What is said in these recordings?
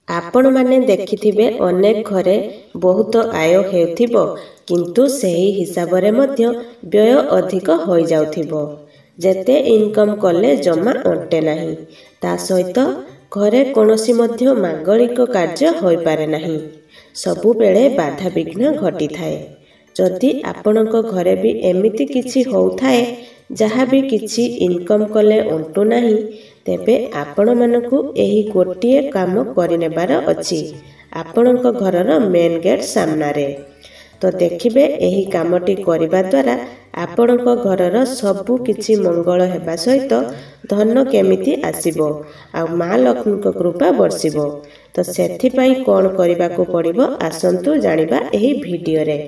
आपण माने देखिथिबे अनेक घरे बहुत आय हेउथिबो किंतु सेही हिसाब रे मध्य व्यय अधिक होई जाउथिबो। जेते इनकम कले जमा अंटे नाही। ता सहित घरे कोनोसी मध्य मांगलिक कार्य होई पारे नाही। सबु बेले बाधा विघ्न घटी थाए। जदि आपणक घरे भी एमिति किछि होउथाए जहा भी किछि इनकम कले अंटु नाही तेबे आपण मानकु एही गोटिए काम करिनेबार अछि आपणक घरर मेन गेट सामना रे। तो देखिबे एही कामटी करिबा द्वारा आपणक घरर सबु किछि मंगल हेबा सहित धन केमिति आसीबो आ मां लक्ष्मीक कृपा बरसिबो। तो सेथि पई कोन करिबाको पड़िबो आसंतु जानिबा एही वीडियो रे।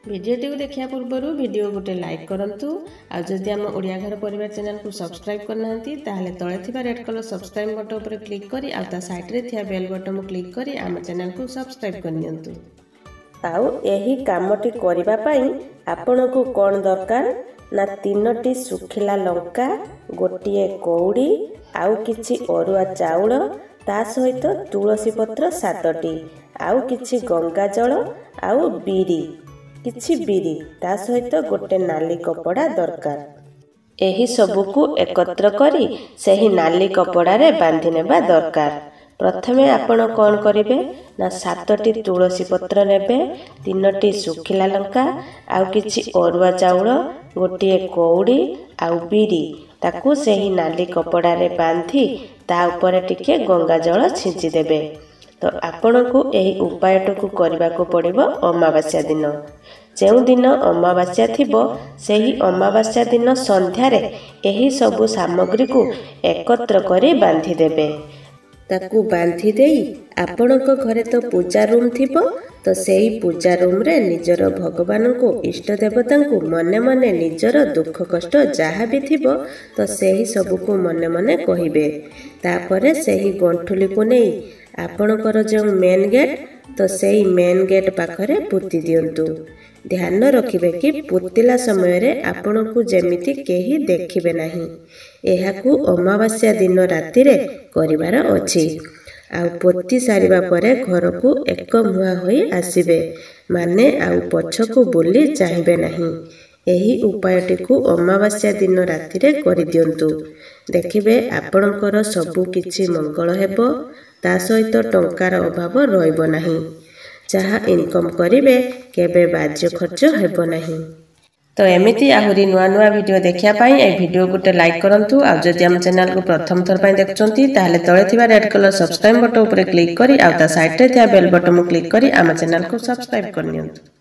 वीडियोटी को देखिया पूर्व वीडियो गोटे लाइक करंतु आ जदि हम ओडिया घर परिवार चैनल को सब्सक्राइब करनांती ताहले तळे थिबा रेड कलर सब्सक्राइब बटन ऊपर क्लिक करी आ ता साइड रे थिया बेल बटन को क्लिक करी हम चैनल को सब्सक्राइब करनियंतु। आउ एही कामटी करिबा पई आपण को कोन दरकार ना 3टी सुखिला लंका गोटिए कौड़ी आउ किछि अरुआ चाउल ता सहित तुलसी पत्र 7टी आउ किछि गंगा जल आउ बीरी ता सहित गोटे नाली कपड़ा दरकार। एही सबुकु एकत्र करी सेही नाली कपड़ा रे बांधि नेबा दरकार। प्रथमे आपण कोन करिवे ना 7टी तुलसी पत्र नेबे 3टी सुखिला लंका आउ किछि अरुआ चाउल गोटिए कौड़ी आउ बीरी ताकू सेही नाली कपड़ा रे बांधी ता ऊपर टिके गंगा जल छिंची देबे। तो आपण को एही उपायटकू करबाको पड़िबो अमावास्या दिन। जेउ दिन अमावास्या थिबो सेही अमावास्या दिन संध्या रे एही सबु सामग्री को एकत्र करी बांधी देबे। ताकू बांधी देई आपणक घरे तो पूजा रूम थिबो तो सेही पूजा रूम रे निजर भगवान को इष्ट देवता को मने मने निजर दुख कष्ट जहा भी थिबो तो सेही सबु को मने मने कहिबे। तापरे सेही गंठुली को नहीं आपणकर जो मेन गेट तो सेही मेन गेट पाखरे पुती दियंतु। ध्यान रखिबे कि पुतिला समय रे आपण को जेमिति केही देखिबे नाही। एहाकू अमावास्या दिन राति रे करिवार अछि। आउ पोती सारिबा परे घर को एक मुहा होई आसीबे माने आउ पछकू बुली चाहिबे नाही। एही उपायटी को अमावास्या दिन राति रे करि दियंतु। देखिबे आपणकर सबु किछि मंगल हेबो ता सहित टंकार अभाव रहइबो नाही। जहा इनकम करिवे केबे बाज्य खर्च हेबो नाही। तो एमिति आहुरी नुआ नुआ वीडियो देखिया पाई ए वीडियो गोटे लाइक करंतु आ जदि हम चैनल को प्रथम थर पाई देखचंती ताहले तळे थिबा रेड कलर सब्सक्राइब बटन ऊपर क्लिक करी आ ता साइड रे थिया बेल बटन क्लिक करी हम चैनल को सब्सक्राइब करनियंतु।